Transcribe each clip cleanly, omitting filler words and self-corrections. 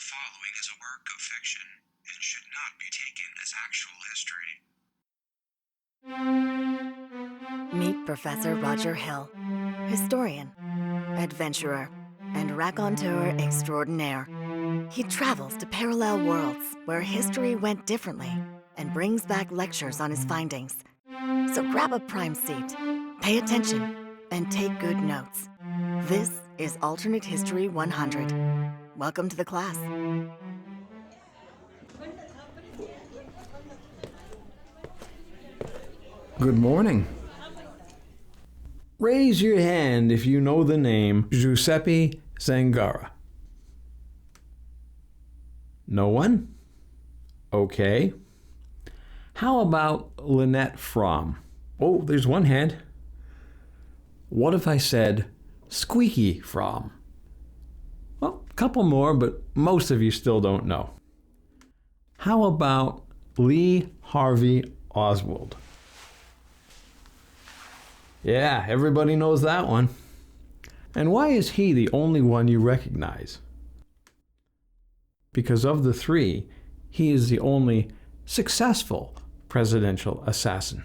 following is a work of fiction and should not be taken as actual history. Meet Professor Roger Hill, historian, adventurer, and raconteur extraordinaire. He travels to parallel worlds where history went differently and brings back lectures on his findings. So grab a prime seat, pay attention, and take good notes. This is Alternate History 100. Welcome to the class. Good morning. Raise your hand if you know the name Giuseppe Zangara. No one? Okay. How about Lynette Fromm? Oh, there's one hand. What if I said Squeaky Fromm? Well, a couple more, but most of you still don't know. How about Lee Harvey Oswald? Yeah, everybody knows that one. And why is he the only one you recognize? Because of the three, he is the only successful presidential assassin.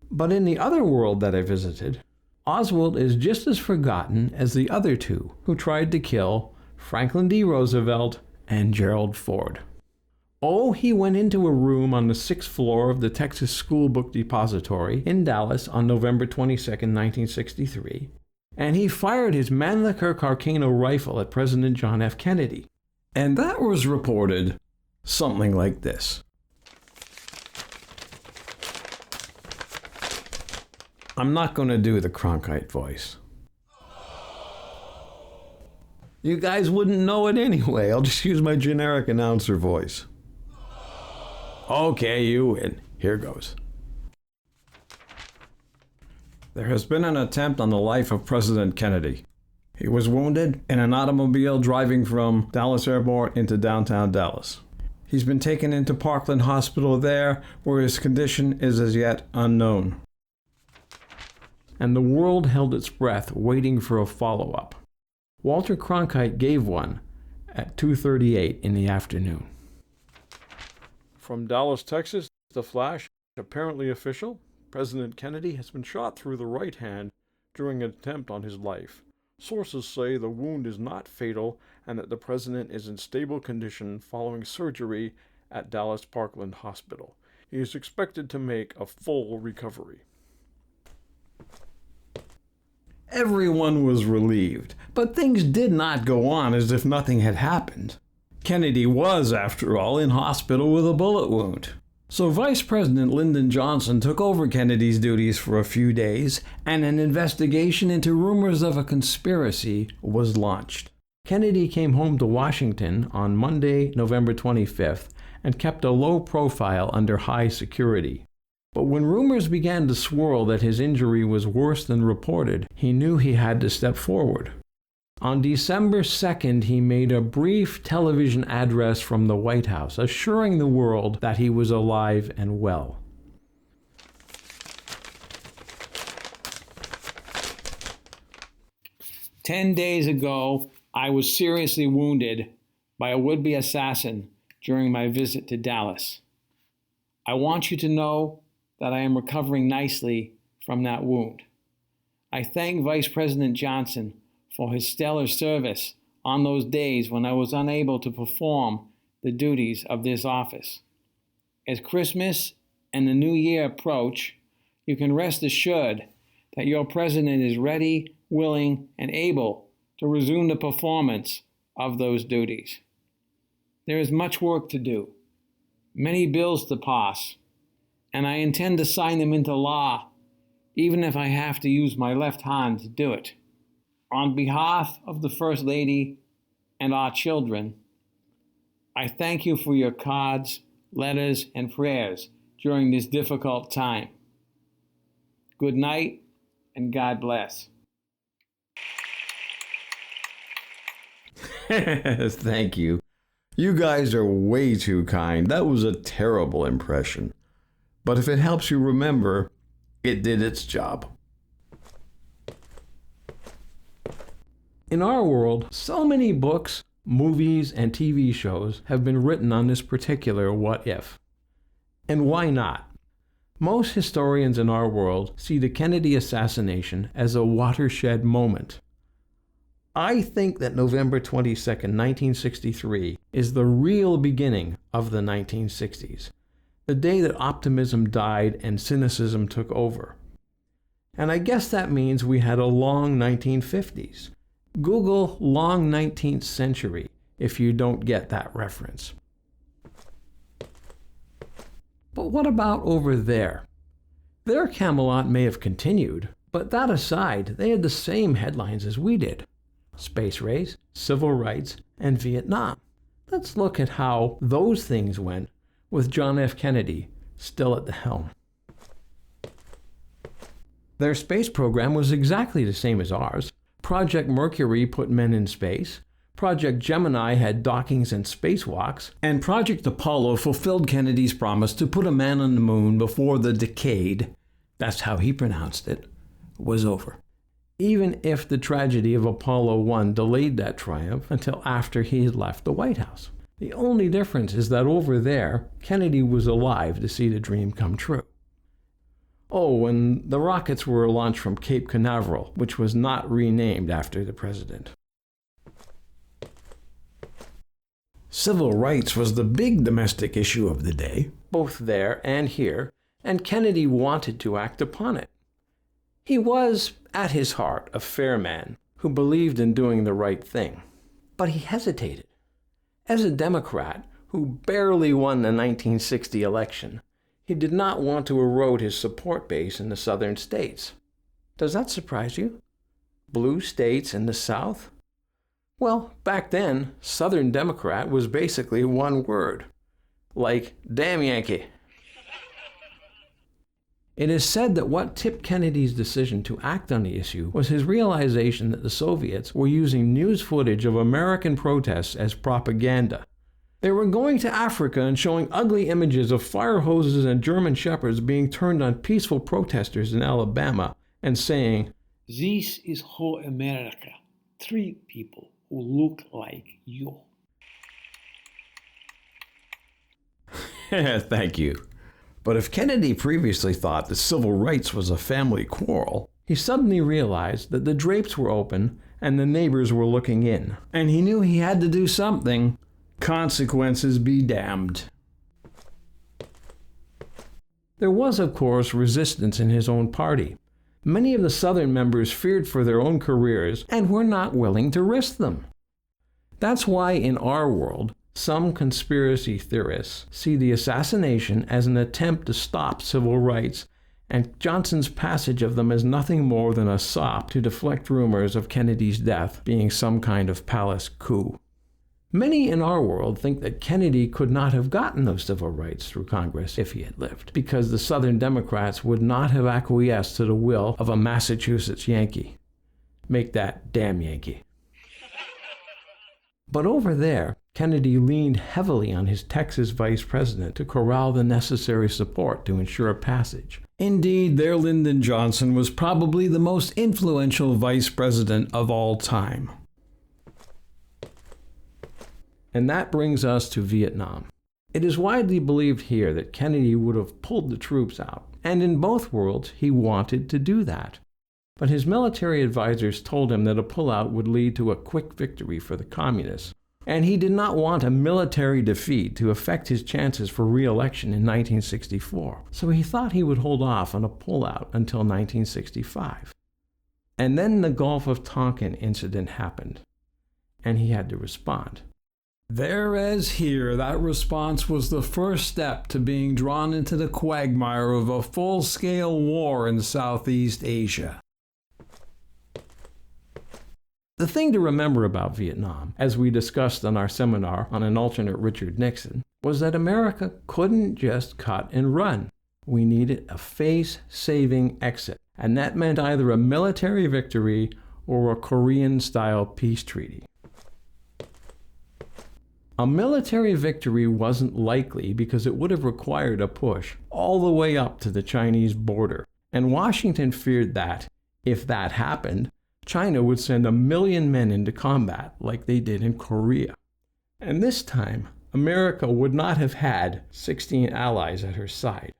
But in the other world that I visited, Oswald is just as forgotten as the other two who tried to kill Franklin D. Roosevelt and Gerald Ford. Oh, he went into a room on the 6th floor of the Texas School Book Depository in Dallas on November 22, 1963, and he fired his Mannlicher Carcano rifle at President John F. Kennedy. And that was reported something like this. I'm not going to do the Cronkite voice. You guys wouldn't know it anyway. I'll just use my generic announcer voice. Okay, you win. Here goes. There has been an attempt on the life of President Kennedy. He was wounded in an automobile driving from Dallas Airport into downtown Dallas. He's been taken into Parkland Hospital there, where his condition is as yet unknown. And the world held its breath, waiting for a follow-up. Walter Cronkite gave one at 2:38 in the afternoon. From Dallas, Texas, The Flash, apparently official, President Kennedy has been shot through the right hand during an attempt on his life. Sources say the wound is not fatal and that the president is in stable condition following surgery at Dallas Parkland Hospital. He is expected to make a full recovery. Everyone was relieved, but things did not go on as if nothing had happened. Kennedy was, after all, in hospital with a bullet wound. So Vice President Lyndon Johnson took over Kennedy's duties for a few days, and an investigation into rumors of a conspiracy was launched. Kennedy came home to Washington on Monday, November 25th, and kept a low profile under high security. But when rumors began to swirl that his injury was worse than reported, he knew he had to step forward. On December 2nd, he made a brief television address from the White House, assuring the world that he was alive and well. "10 days ago, I was seriously wounded by a would-be assassin during my visit to Dallas. I want you to know that I am recovering nicely from that wound. I thank Vice President Johnson for his stellar service on those days when I was unable to perform the duties of this office. As Christmas and the New Year approach, you can rest assured that your president is ready, willing, and able to resume the performance of those duties. There is much work to do, many bills to pass, and I intend to sign them into law, even if I have to use my left hand to do it. On behalf of the First Lady and our children, I thank you for your cards, letters, and prayers during this difficult time. Good night, and God bless." Thank you. You guys are way too kind. That was a terrible impression. But if it helps you remember, it did its job. In our world, so many books, movies and TV shows have been written on this particular what if. And why not? Most historians in our world see the Kennedy assassination as a watershed moment. I think that November 22nd, 1963 is the real beginning of the 1960s, the day that optimism died and cynicism took over. And I guess that means we had a long 1950s. Google long 19th century if you don't get that reference. But what about over there? Their Camelot may have continued, but that aside, they had the same headlines as we did. Space race, civil rights, and Vietnam. Let's look at how those things went with John F. Kennedy still at the helm. Their space program was exactly the same as ours. Project Mercury put men in space. Project Gemini had dockings and spacewalks. And Project Apollo fulfilled Kennedy's promise to put a man on the moon before the decade, that's how he pronounced it, was over. Even if the tragedy of Apollo 1 delayed that triumph until after he had left the White House. The only difference is that over there, Kennedy was alive to see the dream come true. Oh, and the rockets were launched from Cape Canaveral, which was not renamed after the president. Civil rights was the big domestic issue of the day, both there and here, and Kennedy wanted to act upon it. He was, at his heart, a fair man who believed in doing the right thing. But he hesitated. As a Democrat who barely won the 1960 election, he did not want to erode his support base in the southern states. Does that surprise you? Blue states in the South? Well, back then, Southern Democrat was basically one word. Like, damn Yankee. It is said that what tipped Kennedy's decision to act on the issue was his realization that the Soviets were using news footage of American protests as propaganda. They were going to Africa and showing ugly images of fire hoses and German shepherds being turned on peaceful protesters in Alabama and saying, "This is how America treats people who look like you." Thank you. But if Kennedy previously thought that civil rights was a family quarrel, he suddenly realized that the drapes were open and the neighbors were looking in, and he knew he had to do something. Consequences be damned. There was, of course, resistance in his own party. Many of the Southern members feared for their own careers and were not willing to risk them. That's why in our world, some conspiracy theorists see the assassination as an attempt to stop civil rights, and Johnson's passage of them as nothing more than a sop to deflect rumors of Kennedy's death being some kind of palace coup. Many in our world think that Kennedy could not have gotten those civil rights through Congress if he had lived, because the Southern Democrats would not have acquiesced to the will of a Massachusetts Yankee. Make that damn Yankee. But over there, Kennedy leaned heavily on his Texas vice president to corral the necessary support to ensure passage. Indeed, their Lyndon Johnson was probably the most influential vice president of all time. And that brings us to Vietnam. It is widely believed here that Kennedy would have pulled the troops out, and in both worlds he wanted to do that. But his military advisors told him that a pullout would lead to a quick victory for the communists, and he did not want a military defeat to affect his chances for re-election in 1964, so he thought he would hold off on a pullout until 1965. And then the Gulf of Tonkin incident happened, and he had to respond. There as here, that response was the first step to being drawn into the quagmire of a full-scale war in Southeast Asia. The thing to remember about Vietnam, as we discussed on our seminar on an alternate Richard Nixon, was that America couldn't just cut and run. We needed a face-saving exit, and that meant either a military victory or a Korean-style peace treaty. A military victory wasn't likely because it would have required a push all the way up to the Chinese border, and Washington feared that, if that happened, China would send 1 million men into combat like they did in Korea. And this time, America would not have had 16 allies at her side.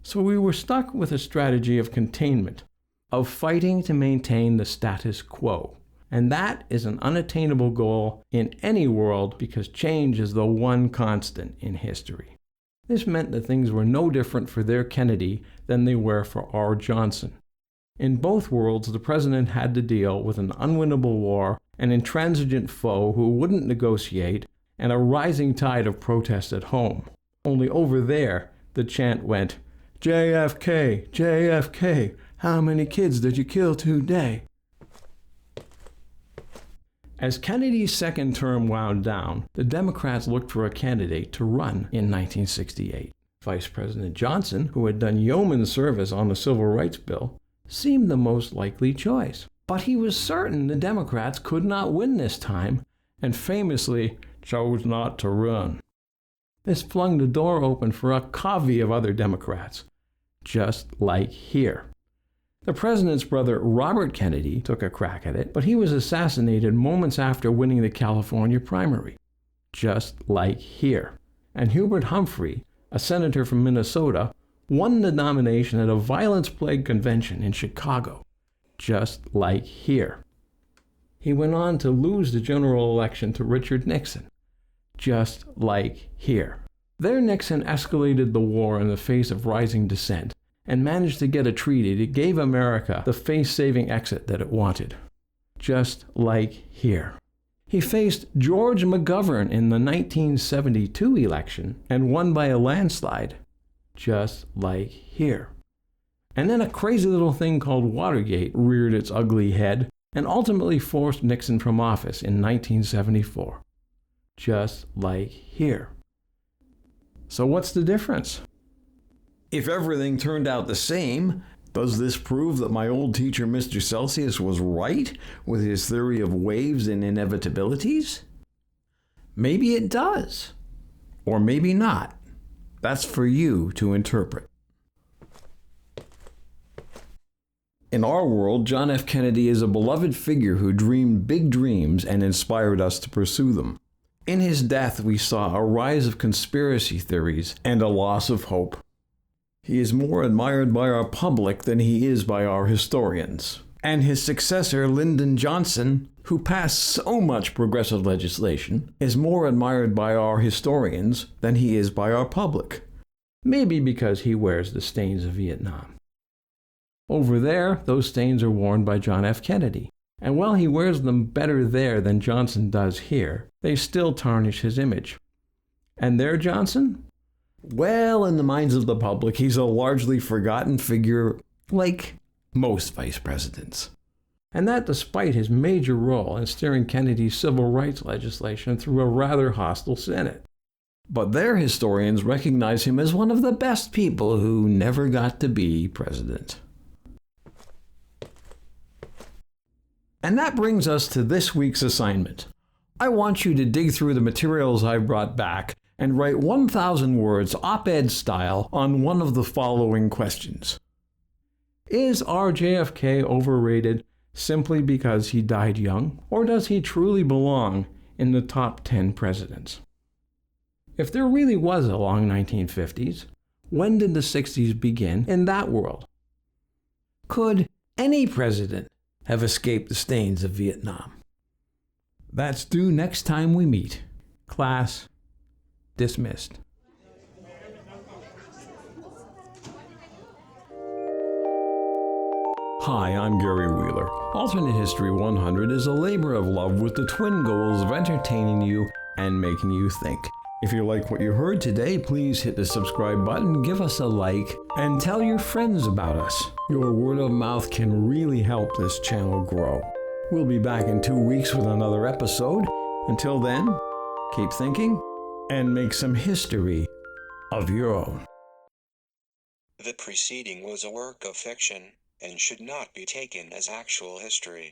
So we were stuck with a strategy of containment, of fighting to maintain the status quo. And that is an unattainable goal in any world because change is the one constant in history. This meant that things were no different for their Kennedy than they were for our Johnson. In both worlds, the president had to deal with an unwinnable war, an intransigent foe who wouldn't negotiate, and a rising tide of protest at home. Only over there, the chant went, JFK, JFK, how many kids did you kill today? As Kennedy's second term wound down, the Democrats looked for a candidate to run in 1968. Vice President Johnson, who had done yeoman service on the Civil Rights Bill, seemed the most likely choice. But he was certain the Democrats could not win this time, and famously chose not to run. This flung the door open for a covey of other Democrats, just like here. The president's brother, Robert Kennedy, took a crack at it, but he was assassinated moments after winning the California primary, just like here. And Hubert Humphrey, a senator from Minnesota, won the nomination at a violence-plagued convention in Chicago, just like here. He went on to lose the general election to Richard Nixon, just like here. There, Nixon escalated the war in the face of rising dissent and managed to get a treaty that gave America the face-saving exit that it wanted, just like here. He faced George McGovern in the 1972 election and won by a landslide, just like here. And then a crazy little thing called Watergate reared its ugly head and ultimately forced Nixon from office in 1974, just like here. So what's the difference? If everything turned out the same, does this prove that my old teacher Mr. Celsius was right with his theory of waves and inevitabilities? Maybe it does. Or maybe not. That's for you to interpret. In our world, John F. Kennedy is a beloved figure who dreamed big dreams and inspired us to pursue them. In his death, we saw a rise of conspiracy theories and a loss of hope. He is more admired by our public than he is by our historians. And his successor, Lyndon Johnson, who passed so much progressive legislation, is more admired by our historians than he is by our public. Maybe because he wears the stains of Vietnam. Over there, those stains are worn by John F. Kennedy. And while he wears them better there than Johnson does here, they still tarnish his image. And there, Johnson? Well, in the minds of the public, he's a largely forgotten figure, like most vice presidents. And that despite his major role in steering Kennedy's civil rights legislation through a rather hostile Senate. But their historians recognize him as one of the best people who never got to be president. And that brings us to this week's assignment. I want you to dig through the materials I brought back and write 1,000 words op-ed style on one of the following questions. Is RJFK overrated simply because he died young, or does he truly belong in the top 10 presidents? If there really was a long 1950s, when did the 60s begin in that world? Could any president have escaped the stains of Vietnam? That's due next time we meet. Class dismissed. Hi, I'm Gary Wheeler. Alternate History 100 is a labor of love with the twin goals of entertaining you and making you think. If you like what you heard today, please hit the subscribe button, give us a like, and tell your friends about us. Your word of mouth can really help this channel grow. We'll be back in 2 weeks with another episode. Until then, keep thinking and make some history of your own. The preceding was a work of fiction and should not be taken as actual history.